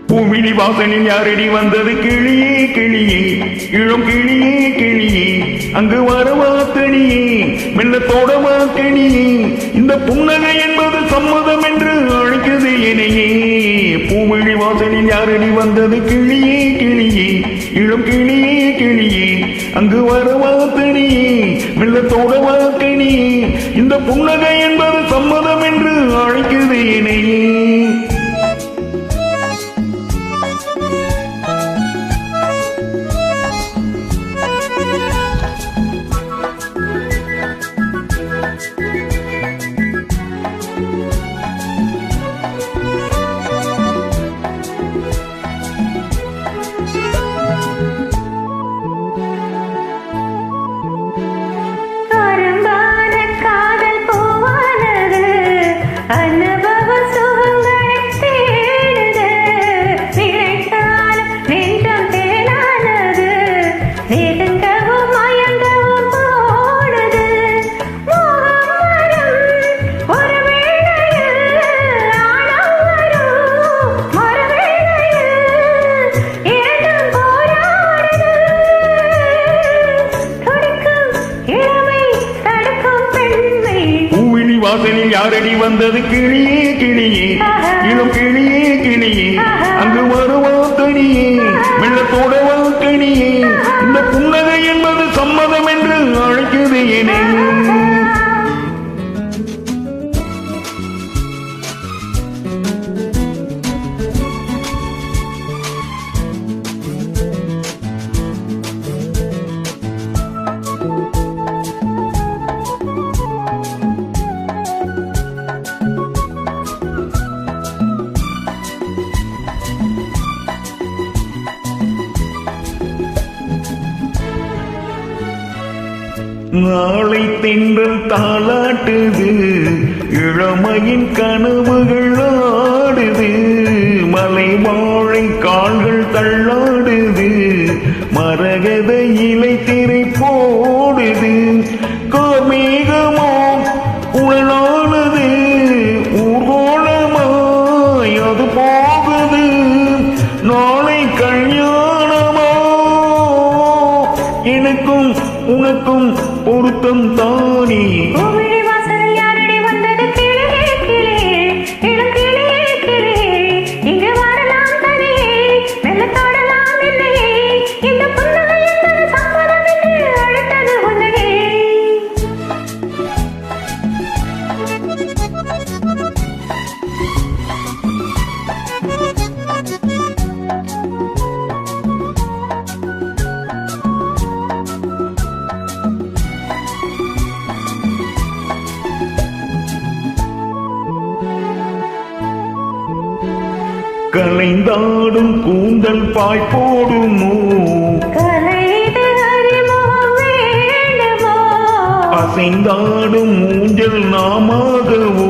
பூமிழி வாசனில் யாரடி வந்தது கிளியே கிளியே இளம் கிளியே கிளியே அங்கு வரவா தனியே மெல்லத்தோடவா கணியே இந்த புன்னகை என்பது சம்மதம் என்று அழைக்குது என்னையே. பூமிழி வாசனில் யாரடி வந்தது கிளியே கிளியே இளம் கிளியே கிளியே அங்கு வரவா தனியே மெல்லத்தோடவா கணியே இந்த புன்னகை என்பது சம்மதம் என்று அழைக்குது என்னையே. வாசலில் யாரடி வந்தது கிளியே கிளியே இளம் கிளியே கிளியே அங்கு வருவா தனியே மெல்லத்தோடவா கணியே இந்த புன்னகை என்பது சம்மதம் என்று அழைக்குது என்னை. நாளை தென்றல் தாளாட்டுது இளமையின் கனவுகள் ஆடுது மலை வாழை கால்கள் தள்ளாடுது மரகத இலை திரை போடுது கார்மேகமோ உழலானது ஊர்வலமாய் அது போகுது நாளை கல்யாணமோ எனக்கும் உனக்கும் பொருத்தம் தானே. கலைந்தாடும் கூந்தல் பாய் போடுமோ அசைந்தாடும் ஊஞ்சல் நாமாகவோ